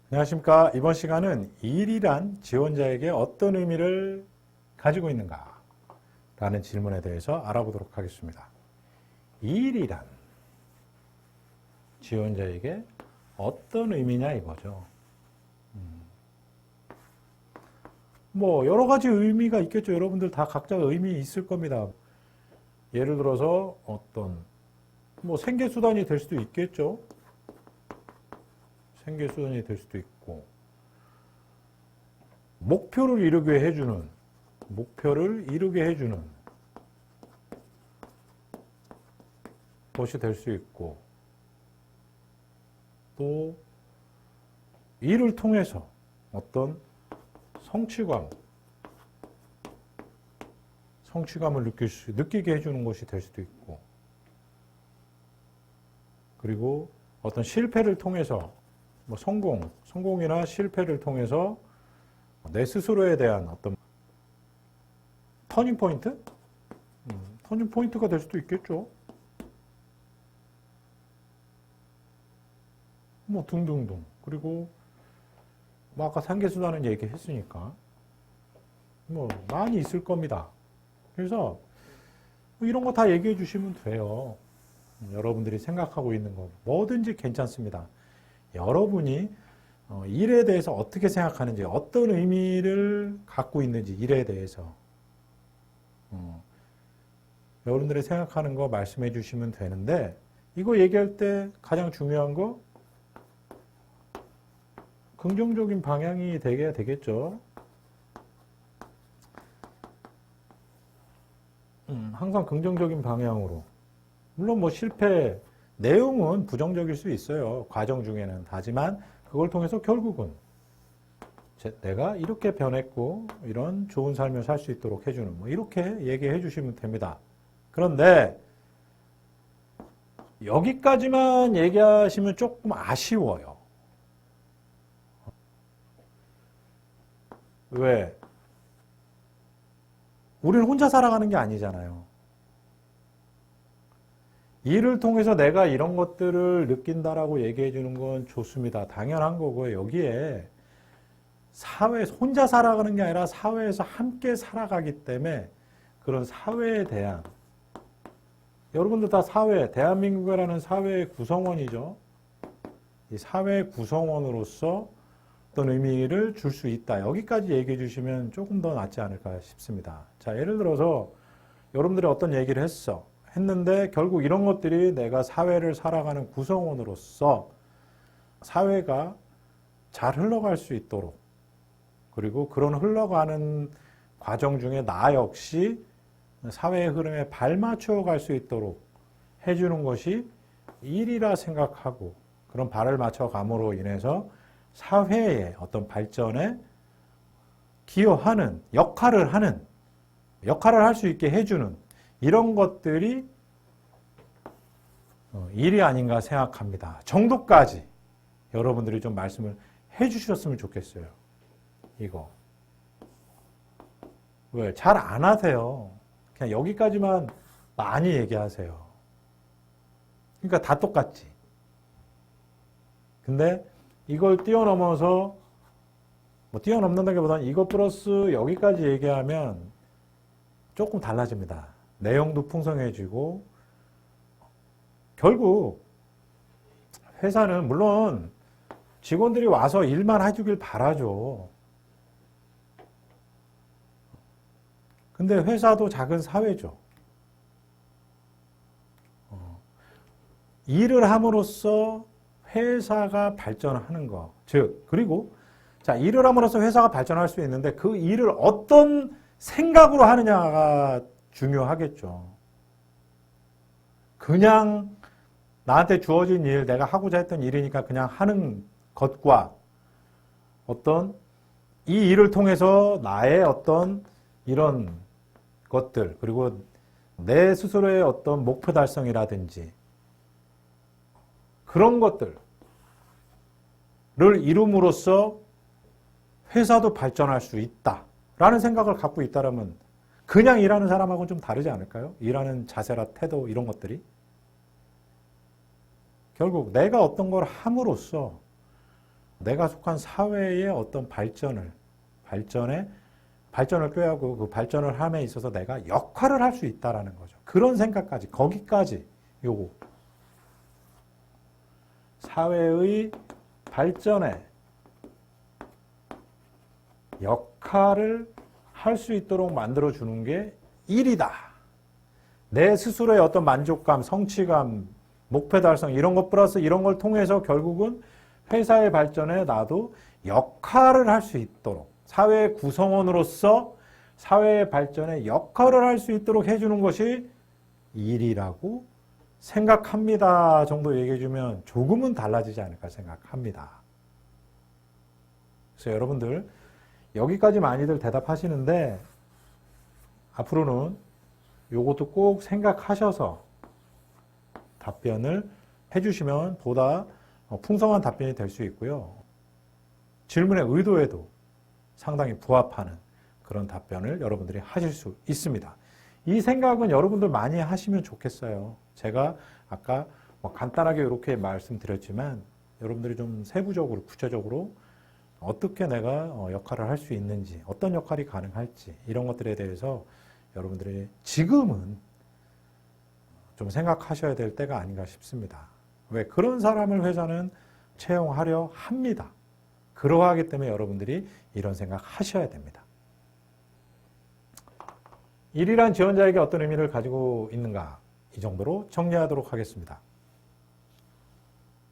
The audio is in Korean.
안녕하십니까. 이번 시간은 일이란 지원자에게 어떤 의미를 가지고 있는가 라는 질문에 대해서 알아보도록 하겠습니다. 일이란 지원자에게 어떤 의미냐 이거죠. 뭐 여러 가지 의미가 있겠죠. 여러분들 다 각자 의미 있을 겁니다. 예를 들어서 어떤 뭐 생계수단이 될 수도 있겠죠. 생계수단이 될 수도 있고, 목표를 이루게 해주는 것이 될 수 있고, 또 일을 통해서 어떤 성취감을 느끼게 해주는 것이 될 수도 있고, 그리고 어떤 실패를 통해서 뭐 성공이나 실패를 통해서 내 스스로에 대한 어떤 터닝 포인트가 될 수도 있겠죠. 뭐 등등등. 그리고 뭐 아까 상계수단은 얘기했으니까 뭐 많이 있을 겁니다. 그래서 뭐 이런 거 다 얘기해 주시면 돼요. 여러분들이 생각하고 있는 거 뭐든지 괜찮습니다. 여러분이 일에 대해서 어떻게 생각하는지, 어떤 의미를 갖고 있는지, 일에 대해서 여러분들이 생각하는 거 말씀해 주시면 되는데, 이거 얘기할 때 가장 중요한 거 긍정적인 방향이 되게 되겠죠. 항상 긍정적인 방향으로. 물론 뭐 실패 내용은 부정적일 수 있어요. 과정 중에는. 하지만 그걸 통해서 결국은 내가 이렇게 변했고 이런 좋은 삶을 살 수 있도록 해주는, 뭐 이렇게 얘기해 주시면 됩니다. 그런데 여기까지만 얘기하시면 조금 아쉬워요. 왜? 우리는 혼자 살아가는 게 아니잖아요. 일을 통해서 내가 이런 것들을 느낀다라고 얘기해 주는 건 좋습니다. 당연한 거고요. 여기에 혼자 살아가는 게 아니라 사회에서 함께 살아가기 때문에 그런 사회에 대한, 여러분들 다 대한민국이라는 사회의 구성원이죠. 이 사회의 구성원으로서 어떤 의미를 줄 수 있다. 여기까지 얘기해 주시면 조금 더 낫지 않을까 싶습니다. 자, 예를 들어서 여러분들이 어떤 얘기를 했는데 결국 이런 것들이 내가 사회를 살아가는 구성원으로서 사회가 잘 흘러갈 수 있도록, 그리고 그런 흘러가는 과정 중에 나 역시 사회의 흐름에 발맞춰 갈 수 있도록 해주는 것이 일이라 생각하고, 그런 발을 맞춰 감으로 인해서 사회의 어떤 발전에 기여하는 역할을 할 수 있게 해주는 이런 것들이 일이 아닌가 생각합니다. 정도까지 여러분들이 좀 말씀을 해 주셨으면 좋겠어요. 이거. 왜? 잘 안 하세요. 그냥 여기까지만 많이 얘기하세요. 그러니까 다 똑같지. 근데 이걸 뛰어넘어서, 뭐 뛰어넘는다기보다는 이거 플러스 여기까지 얘기하면 조금 달라집니다. 내용도 풍성해지고, 결국 회사는 물론 직원들이 와서 일만 해주길 바라죠. 근데 회사도 작은 사회죠. 일을 함으로써 회사가 발전하는 거. 즉, 그리고 자, 일을 함으로써 회사가 발전할 수 있는데 그 일을 어떤 생각으로 하느냐가 중요하겠죠. 그냥 나한테 주어진 일, 내가 하고자 했던 일이니까 그냥 하는 것과 어떤 이 일을 통해서 나의 어떤 이런 것들, 그리고 내 스스로의 어떤 목표 달성이라든지 그런 것들을 이룸으로써 회사도 발전할 수 있다라는 생각을 갖고 있다면 그냥 일하는 사람하고는 좀 다르지 않을까요? 일하는 자세라 태도 이런 것들이. 결국 내가 어떤 걸 함으로써 내가 속한 사회의 어떤 발전을 꾀하고 그 발전을 함에 있어서 내가 역할을 할 수 있다라는 거죠. 그런 생각까지, 거기까지 요거. 사회의 발전에 역할을 할 수 있도록 만들어주는 게 일이다. 내 스스로의 어떤 만족감, 성취감, 목표 달성 이런 것 플러스 이런 걸 통해서 결국은 회사의 발전에 나도 역할을 할 수 있도록 사회 구성원으로서 사회의 발전에 역할을 할 수 있도록 해주는 것이 일이라고 생각합니다 정도 얘기해주면 조금은 달라지지 않을까 생각합니다. 그래서 여러분들 여기까지 많이들 대답하시는데 앞으로는 요것도 꼭 생각하셔서 답변을 해주시면 보다 풍성한 답변이 될 수 있고요. 질문의 의도에도 상당히 부합하는 그런 답변을 여러분들이 하실 수 있습니다. 이 생각은 여러분들 많이 하시면 좋겠어요. 제가 아까 간단하게 이렇게 말씀드렸지만 여러분들이 좀 세부적으로 구체적으로 어떻게 내가 역할을 할 수 있는지 어떤 역할이 가능할지 이런 것들에 대해서 여러분들이 지금은 좀 생각하셔야 될 때가 아닌가 싶습니다. 왜? 그런 사람을 회사는 채용하려 합니다. 그러하기 때문에 여러분들이 이런 생각 하셔야 됩니다. 일이란 지원자에게 어떤 의미를 가지고 있는가? 이 정도로 정리하도록 하겠습니다.